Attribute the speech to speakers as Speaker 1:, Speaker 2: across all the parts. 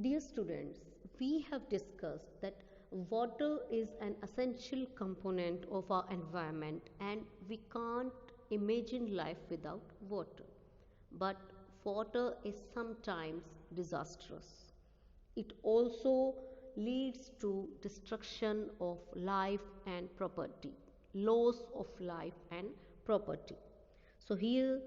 Speaker 1: Dear students, we have discussed that water is an essential component of our environment and we can't imagine life without water. But water is sometimes disastrous. It also leads to destruction of life and property, loss of life and property. So, here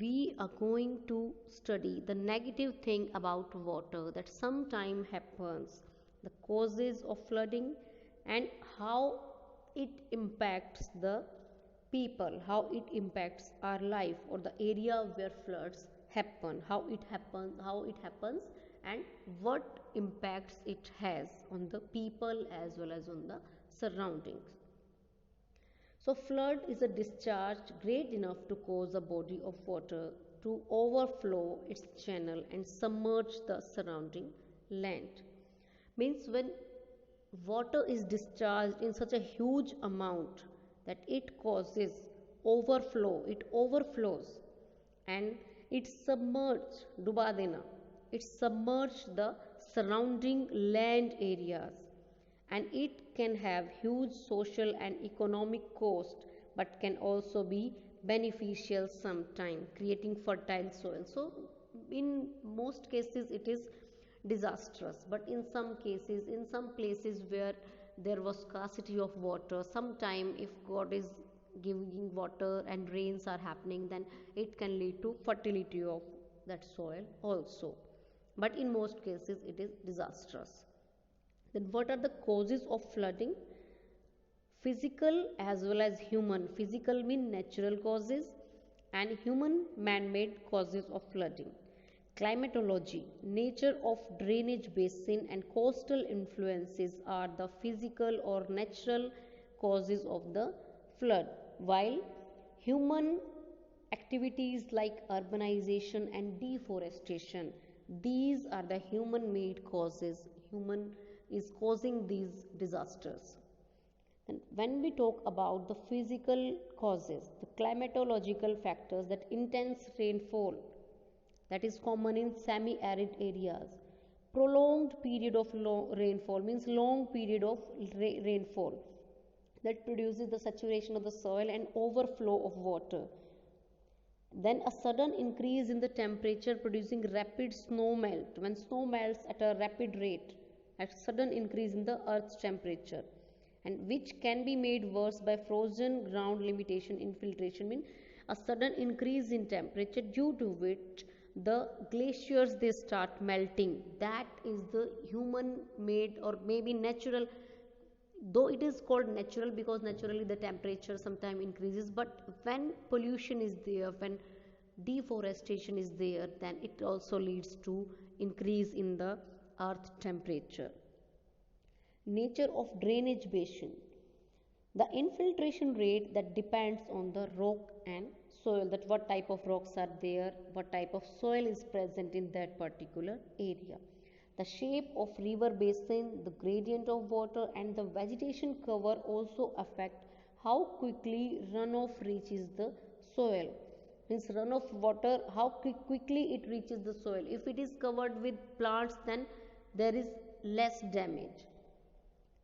Speaker 1: we are going to study the negative thing about water that sometimes happens, the causes of flooding, and how it impacts the people, how it impacts our life or the area where floods happen, how it happens, and what impacts it has on the people as well as on the surroundings. So, flood is a discharge great enough to cause a body of water to overflow its channel and submerge the surrounding land. Means when water is discharged in such a huge amount that it causes overflow, it overflows and it submerged, duba dena, it submerged the surrounding land areas and it can have huge social and economic cost but can also be beneficial sometime creating fertile soil. So in most cases it is disastrous, but in some cases, in some places where there was scarcity of water, sometime if god is giving water and rains are happening, then it can lead to fertility of that soil also, but in most cases it is disastrous. Then what are the causes of flooding? Physical as well as human. Physical mean natural causes and human man-made causes of flooding. Climatology, nature of drainage basin and coastal influences are the physical or natural causes of the flood, while human activities like urbanization and deforestation, these are the human made causes. Human is causing these disasters. And when we talk about the physical causes, the climatological factors, that intense rainfall that is common in semi-arid areas, prolonged period of rainfall means long period of rainfall that produces the saturation of the soil and overflow of water. Then a sudden increase in the temperature producing rapid snow melt, when snow melts at a rapid rate, a sudden increase in the earth's temperature, and which can be made worse by frozen ground limitation infiltration, mean a sudden increase in temperature due to which the glaciers they start melting. That is the human made or maybe natural, though it is called natural because naturally the temperature sometimes increases, but when pollution is there, when deforestation is there, then it also leads to increase in the earth temperature. Nature of drainage basin, the infiltration rate that depends on the rock and soil, that what type of rocks are there, what type of soil is present in that particular area. The shape of river basin, the gradient of water and the vegetation cover also affect how quickly runoff reaches the soil. Means runoff water, how quickly it reaches the soil. If it is covered with plants, then there is less damage.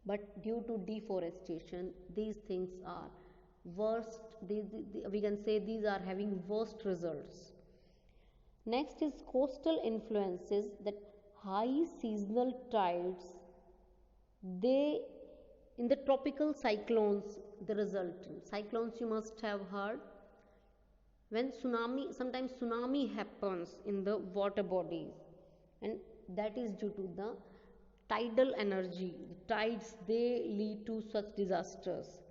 Speaker 1: But due to deforestation, these things are worst. We can say these are having worst results. Next is coastal influences, that high seasonal tides, they in the tropical cyclones, the result cyclones you must have heard, when tsunami, sometimes tsunami happens in the water bodies, and that is due to the tidal energy. The tides they lead to such disasters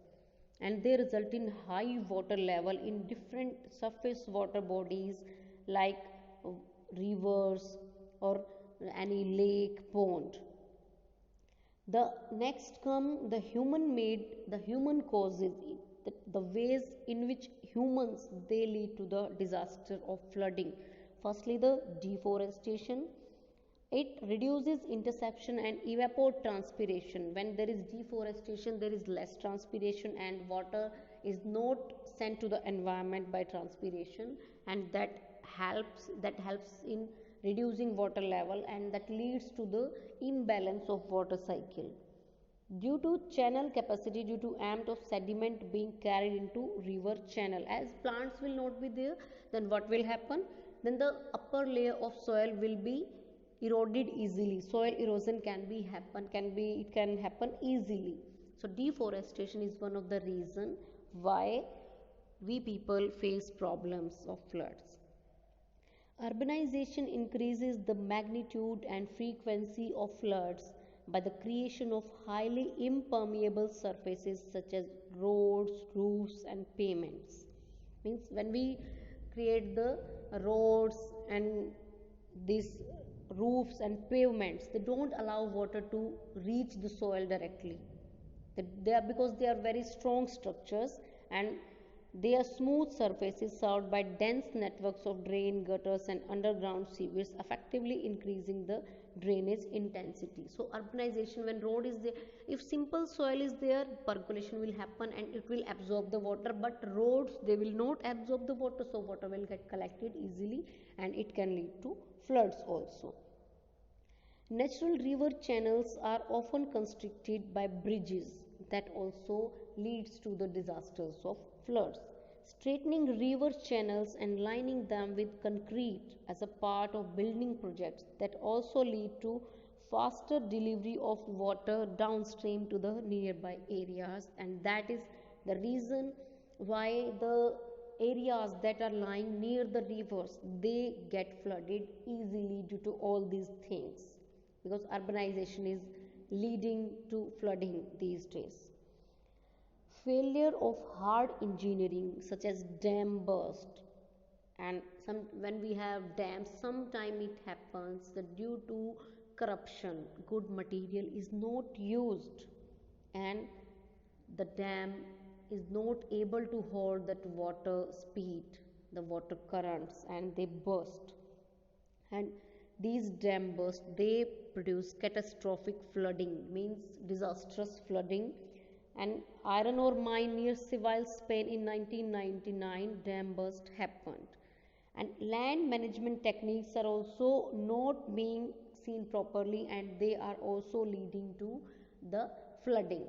Speaker 1: and they result in high water level in different surface water bodies like rivers or any lake, pond. The next come the human made, the human causes, the ways in which humans they lead to the disaster of flooding. Firstly, the deforestation, it reduces interception and evapotranspiration. When there is deforestation, there is less transpiration and water is not sent to the environment by transpiration, and that helps in reducing water level, and that leads to the imbalance of water cycle. Due to channel capacity, due to amount of sediment being carried into river channel, as plants will not be there, then what will happen? Then the upper layer of soil will be eroded easily. Soil erosion can happen easily. So deforestation is one of the reason why we people face problems of floods. Urbanization increases the magnitude and frequency of floods by the creation of highly impermeable surfaces such as roads, roofs, and pavements. Means when we create the roads and these roofs and pavements, they don't allow water to reach the soil directly. They are, because they are very strong structures, and they are smooth surfaces served by dense networks of drain, gutters, and underground sewers, effectively increasing the drainage intensity. So, urbanization, when road is there, if simple soil is there, percolation will happen and it will absorb the water. But roads, they will not absorb the water, so water will get collected easily, and it can lead to floods also. Natural river channels are often constricted by bridges, that also leads to the disasters of floods. Straightening river channels and lining them with concrete as a part of building projects, that also lead to faster delivery of water downstream to the nearby areas, and that is the reason why the areas that are lying near the rivers, they get flooded easily due to all these things, because urbanization is leading to flooding these days. Failure of hard engineering such as dam burst, and some when we have dams, sometime it happens that due to corruption good material is not used, and the dam is not able to hold that water speed, the water currents, and they burst. And these dam bursts, they produce catastrophic flooding, means disastrous flooding. An iron ore mine near Seville, Spain in 1999 dam burst happened. And land management techniques are also not being seen properly, and they are also leading to the flooding.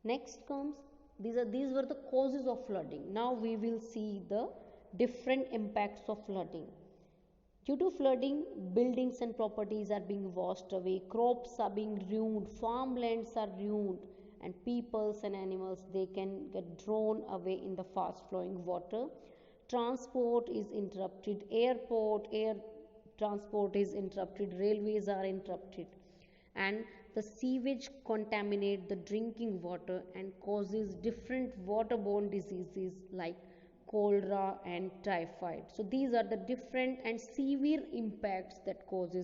Speaker 1: Next comes, these were the causes of flooding. Now we will see the different impacts of flooding. Due to flooding, buildings and properties are being washed away, crops are being ruined, farmlands are ruined, and peoples and animals, they can get drawn away in the fast flowing water. Transport is interrupted, air transport is interrupted, railways are interrupted, and the sewage contaminate the drinking water and causes different waterborne diseases like cholera and typhoid. So these are the different and severe impacts that causes